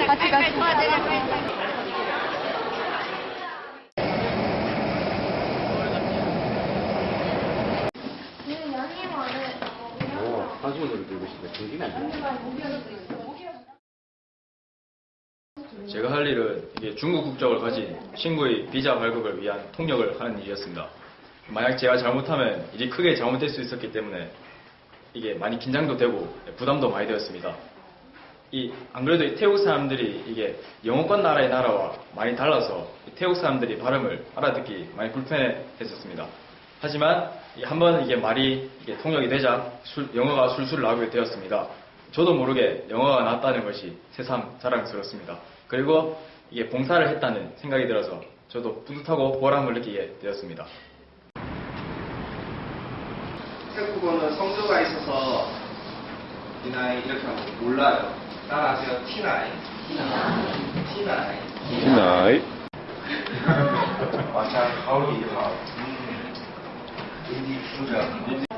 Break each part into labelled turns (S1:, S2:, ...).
S1: 같이 가자.
S2: 한숨을 들고 있습니다. 정신이 제가 할 일은 이게 중국 국적을 가진 친구의 비자 발급을 위한 통역을 하는 일이었습니다. 만약 제가 잘못하면 일이 크게 잘못될 수 있었기 때문에 이게 많이 긴장도 되고 부담도 많이 되었습니다. 안 그래도 이 태국 사람들이 이게 영어권 나라의 나라와 많이 달라서 태국 사람들이 발음을 알아듣기 많이 불편했었습니다. 하지만 한번 이게 말이 통역이 되자 영어가 술술 나오게 되었습니다. 저도 모르게 영어가 나왔다는 것이 새삼 자랑스럽습니다. 그리고 이게 봉사를 했다는 생각이 들어서 저도 뿌듯하고 보람을 느끼게 되었습니다.
S3: 태국어는 성조가 있어서 이나이 이렇게 하면 몰라요. 따라하세요. 티나이.
S4: 티나이.
S3: 마찬 가오리하. 인디 수정.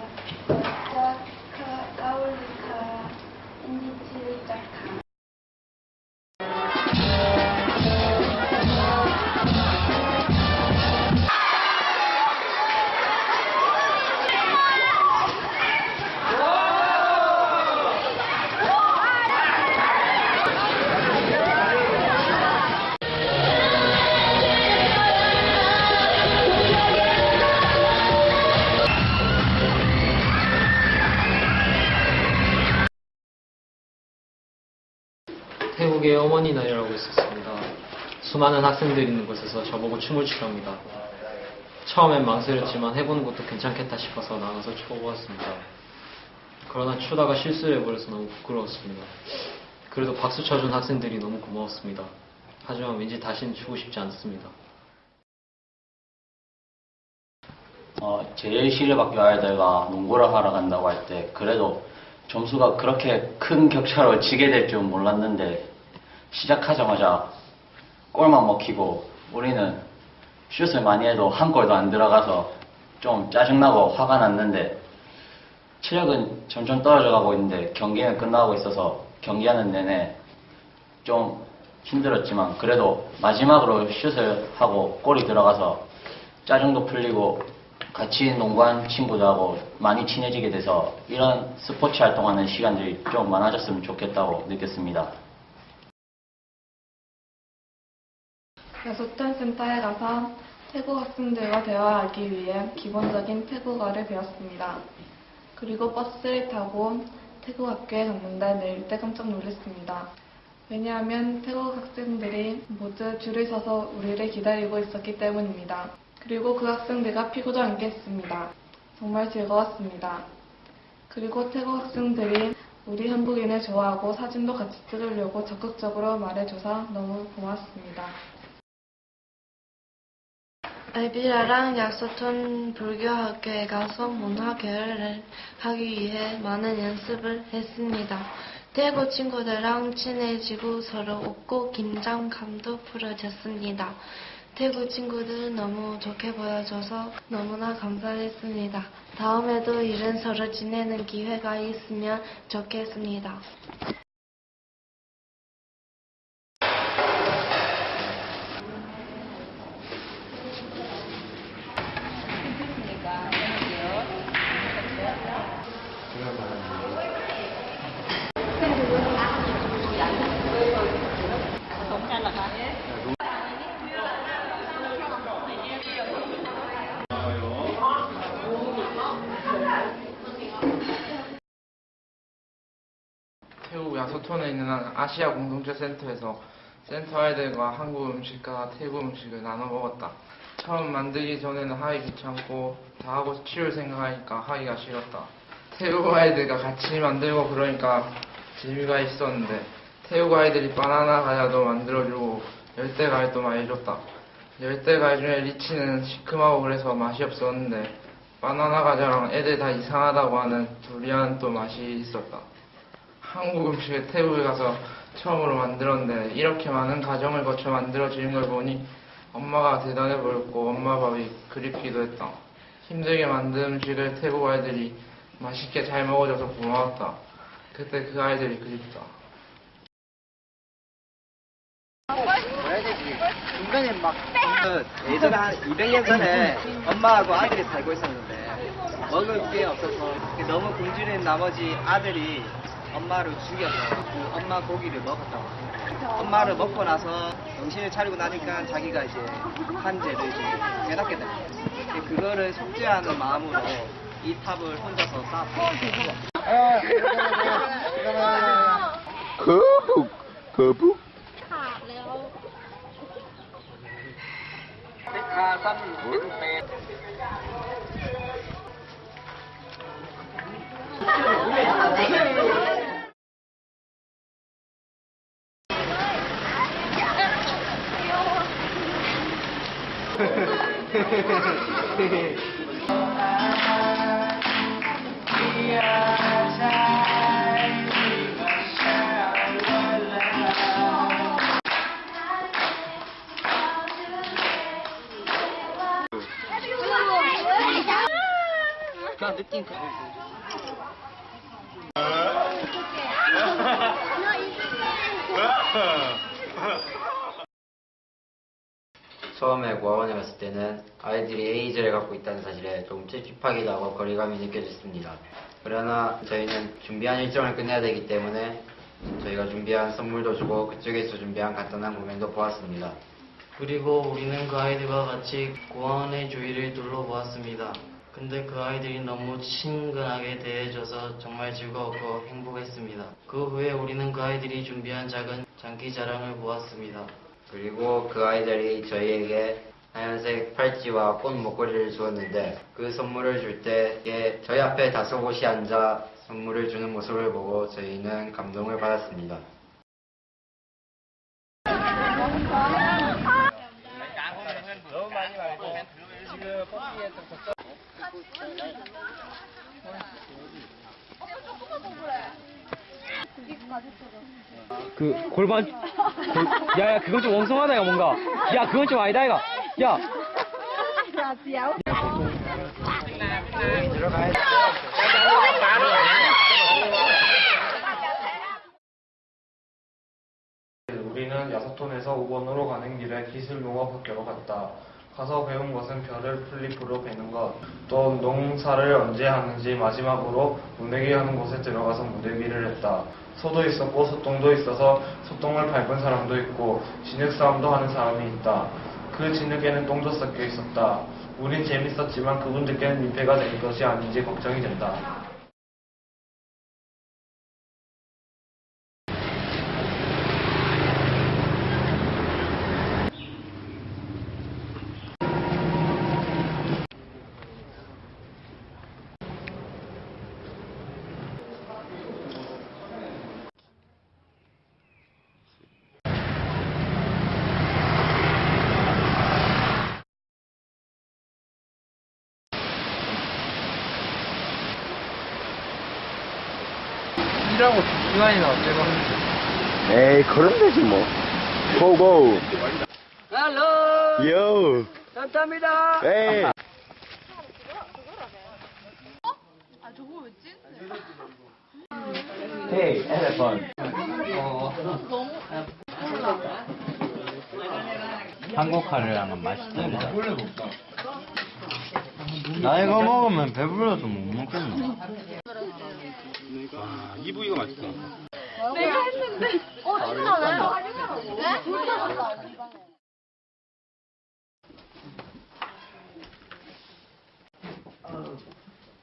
S5: 태국의 어머니 날이라고 있었습니다. 수많은 학생들이 있는 곳에서 저보고 춤을 추랍니다. 처음엔 망설였지만 해보는 것도 괜찮겠다 싶어서 나가서 춰보았습니다. 그러나 추다가 실수를 해버려서 너무 부끄러웠습니다. 그래도 박수 쳐준 학생들이 너무 고마웠습니다. 하지만 왠지 다시는 추고 싶지 않습니다.
S6: 제1시립학교 아이들과 농구를 하러 간다고 할 때 그래도 점수가 그렇게 큰 격차로 지게 될 줄 몰랐는데 시작하자마자 골만 먹히고 우리는 슛을 많이 해도 한 골도 안 들어가서 좀 짜증나고 화가 났는데 체력은 점점 떨어져 가고 있는데 경기는 끝나고 있어서 경기하는 내내 좀 힘들었지만 그래도 마지막으로 슛을 하고 골이 들어가서 짜증도 풀리고 같이 농구한 친구들하고 많이 친해지게 돼서 이런 스포츠 활동하는 시간들이 좀 많아졌으면 좋겠다고 느꼈습니다.
S7: 야소탄 센터에 가서 태국 학생들과 대화하기 위해 기본적인 태국어를 배웠습니다. 그리고 버스를 타고 태국 학교에 갔는데 내릴 때 깜짝 놀랐습니다. 왜냐하면 태국 학생들이 모두 줄을 서서 우리를 기다리고 있었기 때문입니다. 그리고 그 학생들과 피구도 함께 했습니다. 정말 즐거웠습니다. 그리고 태국 학생들이 우리 한국인을 좋아하고 사진도 같이 찍으려고 적극적으로 말해줘서 너무 고맙습니다.
S8: 알비라랑 약소톤 불교학교에 가서 문화교류를 하기 위해 많은 연습을 했습니다. 태국 친구들랑 친해지고 서로 웃고 긴장감도 풀어졌습니다. 태국 친구들 너무 좋게 보여줘서 너무나 감사했습니다. 다음에도 이런 서로 지내는 기회가 있으면 좋겠습니다.
S9: 태국 야소톤에 있는 아시아 공동체 센터에서 센터 아이들과 한국 음식과 태국 음식을 나눠 먹었다. 처음 만들기 전에는 하기 귀찮고 다 하고 치울 생각하니까 하기가 싫었다. 태국 아이들과 같이 만들고 그러니까 재미가 있었는데 태국 아이들이 바나나 과자도 만들어주고 열대 과일도 많이 줬다. 열대 과일 중에 리치는 시큼하고 그래서 맛이 없었는데 바나나 과자랑 애들 다 이상하다고 하는 두리안은 또 맛이 있었다. 한국 음식을 태국에 가서 처음으로 만들었는데 이렇게 많은 과정을 거쳐 만들어지는 걸 보니 엄마가 대단해 보였고 엄마 밥이 그립기도 했다. 힘들게 만든 음식을 태국 아이들이 맛있게 잘 먹어줘서 고마웠다. 그때 그 아이들이 그립다.
S3: 중간에 막 예전에 한 200년 전에 엄마하고 아들이 살고 있었는데 먹을 게 없어서 너무 굶주린 나머지 아들이 엄마를 죽여서 그 엄마 고기를 먹었다고 합니다. 엄마를 먹고 나서 정신을 차리고 나니까 자기가 이제 한 죄를 이제 깨닫게 됩니다. 그거를 속죄하는 마음으로 이 탑을 혼자서 쌓았습니다.
S1: 거북.
S3: 그냥 느낌 그
S5: 처음에 고아원에 갔을 때는 아이들이 에이즈를 갖고 있다는 사실에 좀 찝찝하기도 하고 거리감이 느껴졌습니다. 그러나 저희는 준비한 일정을 끝내야 되기 때문에 저희가 준비한 선물도 주고 그쪽에서 준비한 간단한 공연도 보았습니다. 그리고 우리는 그 아이들과 같이 고아원의 주위를 둘러보았습니다. 근데 그 아이들이 너무 친근하게 대해줘서 정말 즐거웠고 행복했습니다. 그 후에 우리는 그 아이들이 준비한 작은 장기자랑을 보았습니다. 그리고 그 아이들이 저희에게 하얀색 팔찌와 꽃 목걸이를 주었는데 그 선물을 줄 때 저희 앞에 다소곳이 앉아 선물을 주는 모습을 보고 저희는 감동을 받았습니다.
S4: 야야 그건 좀 엉성하다 야 뭔가 야 그건 좀 아니다 이가 야
S9: 우리는 야사톤에서 5번으로 가는 길에 기술농업학교로 갔다. 가서 배운 것은 벼를 플립으로 베는 것, 또 농사를 언제 하는지 마지막으로 무대기 하는 곳에 들어가서 무대기를 했다. 소도 있었고 소똥도 있어서 소똥을 밟은 사람도 있고 진흙 싸움도 하는 사람이 있다. 그 진흙에는 똥도 섞여 있었다. 우린 재밌었지만 그분들께는 민폐가 될 것이 아닌지 걱정이 된다. 일하고 2시간이나 어째서
S1: 에이, 그럼 되지 뭐. 고고.
S3: 할로
S1: 요.
S3: 감사합니다.
S1: 에이.
S2: Hey, elephant.
S5: 한국화를 하면 맛있답니다. 나 이거 먹으면 배불러서 못 먹겠네.
S1: 이 부위가 맛있어.
S8: 내가 했는데.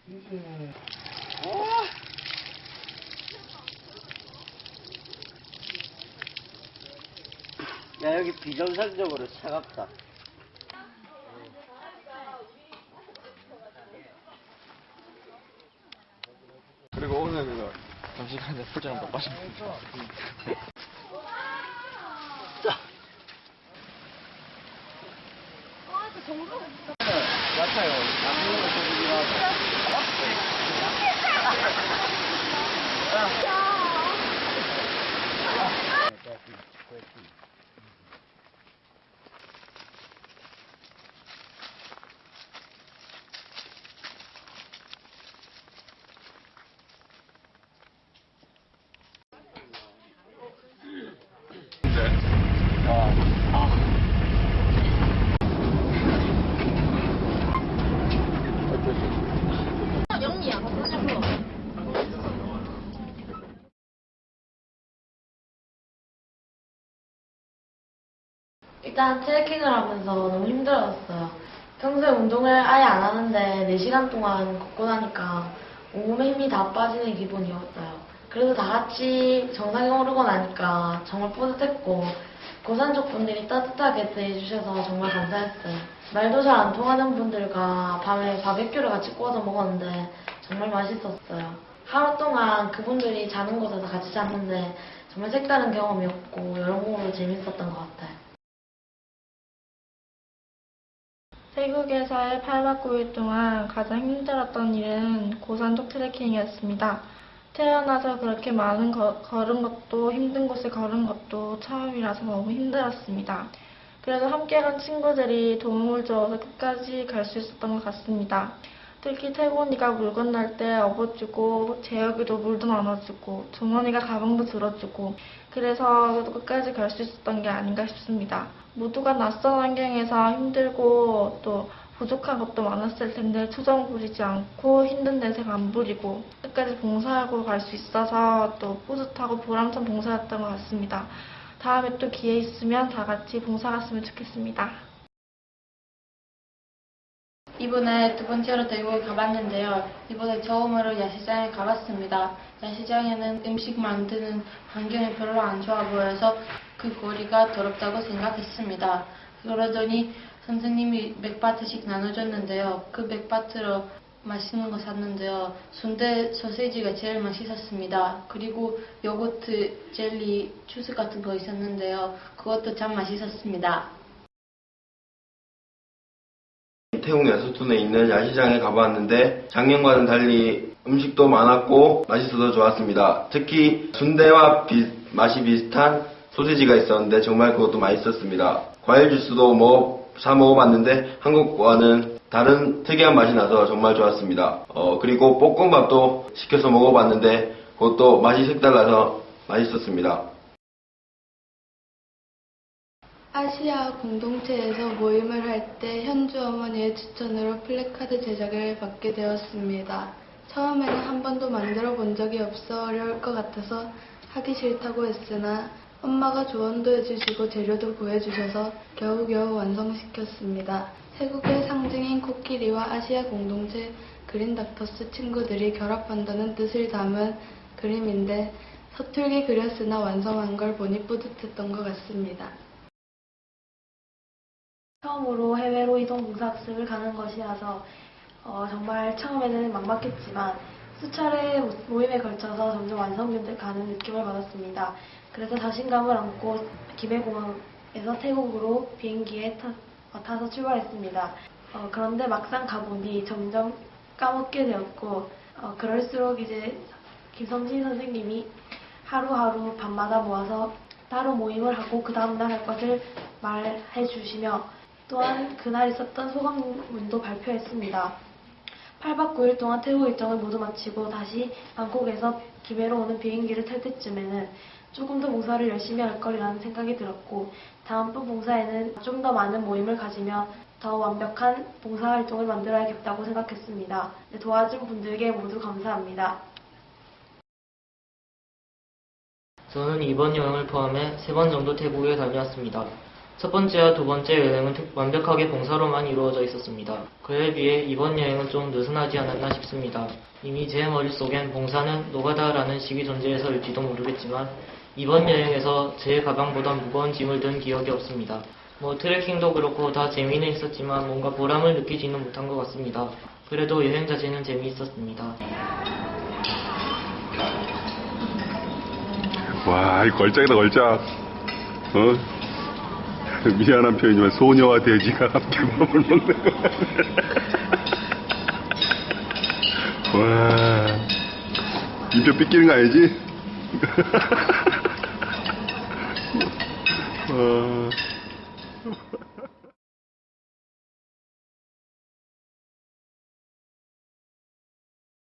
S8: 진짜네?
S6: 야, 여기 비정상적으로 차갑다.
S2: 그리고 오늘 그거 점심시간에 포장 한번 빠진
S10: 일단 트레킹을 하면서 너무 힘들었어요. 평소에 운동을 아예 안 하는데 4시간 동안 걷고 나니까 온몸에 힘이 다 빠지는 기분이었어요. 그래도 다 같이 정상에 오르고 나니까 정말 뿌듯했고 고산족 분들이 따뜻하게 대해주셔서 정말 감사했어요. 말도 잘 안 통하는 분들과 밤에 바베큐를 같이 구워서 먹었는데 정말 맛있었어요. 하루 동안 그분들이 자는 곳에서 같이 잤는데 정말 색다른 경험이었고 여러모로 재밌었던 것 같아요.
S7: 태국에서의 8박 9일 동안 가장 힘들었던 일은 고산족 트레킹이었습니다. 태어나서 그렇게 많은 걸은 것도 힘든 곳을 걸은 것도 처음이라서 너무 힘들었습니다. 그래도 함께 간 친구들이 도움을 줘서 끝까지 갈 수 있었던 것 같습니다. 특히 태곤이가 물 건널 때 업어주고 재혁이도 물도 나눠주고 종원이가 가방도 들어주고 그래서 끝까지 갈 수 있었던 게 아닌가 싶습니다. 모두가 낯선 환경에서 힘들고 또 부족한 것도 많았을 텐데 투정 부리지 않고 힘든 내색 안 부리고 끝까지 봉사하고 갈 수 있어서 또 뿌듯하고 보람찬 봉사였던 것 같습니다. 다음에 또 기회 있으면 다 같이 봉사 갔으면 좋겠습니다.
S11: 이번에 두 번째로 태국에 가봤는데요. 이번에 처음으로 야시장에 가봤습니다. 야시장에는 음식 만드는 환경이 별로 안 좋아 보여서 그 거리가 더럽다고 생각했습니다. 그러더니 선생님이 맥바트씩 나눠줬는데요. 그 맥바트로 맛있는 거 샀는데요. 순대 소세지가 제일 맛있었습니다. 그리고 요거트, 젤리, 주스 같은 거 있었는데요. 그것도 참 맛있었습니다.
S1: 태국 야수툰에 있는 야시장에 가봤는데 작년과는 달리 음식도 많았고 맛있어서 좋았습니다. 특히 순대와 맛이 비슷한 소시지가 있었는데 정말 그것도 맛있었습니다. 과일 주스도 사 먹어봤는데 한국과는 다른 특이한 맛이 나서 정말 좋았습니다. 그리고 볶음밥도 시켜서 먹어봤는데 그것도 맛이 색달라서 맛있었습니다.
S7: 아시아 공동체에서 모임을 할 때 현주 어머니의 추천으로 플래카드 제작을 받게 되었습니다. 처음에는 한 번도 만들어 본 적이 없어 어려울 것 같아서 하기 싫다고 했으나 엄마가 조언도 해주시고 재료도 구해주셔서 겨우겨우 완성시켰습니다. 태국의 상징인 코끼리와 아시아 공동체 그린닥터스 친구들이 결합한다는 뜻을 담은 그림인데 서툴게 그렸으나 완성한 걸 보니 뿌듯했던 것 같습니다.
S10: 처음으로 해외로 이동 봉사학습을 가는 것이라서 정말 처음에는 막막했지만 수차례 모임에 걸쳐서 점점 완성돼 가는 느낌을 받았습니다. 그래서 자신감을 안고 김해공항에서 태국으로 비행기에 타서 출발했습니다. 그런데 막상 가보니 점점 까먹게 되었고 그럴수록 이제 김성진 선생님이 하루하루 밤마다 모아서 따로 모임을 하고 그 다음날 할 것을 말해 주시며 또한 그날 있었던 소감문도 발표했습니다. 8박 9일 동안 태국 일정을 모두 마치고 다시 방콕에서 김해로 오는 비행기를 탈 때쯤에는 조금 더 봉사를 열심히 할 거리라는 생각이 들었고 다음번 봉사에는 좀 더 많은 모임을 가지며 더 완벽한 봉사활동을 만들어야겠다고 생각했습니다. 도와준 분들께 모두 감사합니다.
S5: 저는 이번 여행을 포함해 3번 정도 태국에 다녀왔습니다. 첫 번째와 두 번째 여행은 완벽하게 봉사로만 이루어져 있었습니다. 그에 비해 이번 여행은 좀 느슨하지 않았나 싶습니다. 이미 제 머릿속엔 봉사는 노가다라는 식이 존재해서일지도 모르겠지만 이번 여행에서 제 가방보다 무거운 짐을 든 기억이 없습니다. 트레킹도 그렇고 다 재미는 있었지만 뭔가 보람을 느끼지는 못한 것 같습니다. 그래도 여행 자체는 재미있었습니다.
S12: 와, 이 걸작이다, 걸작. 미안한 표현이지만 소녀와 돼지가 함께 밥을 먹는 거 와, 입에 삐끼는 거 아니지? 와.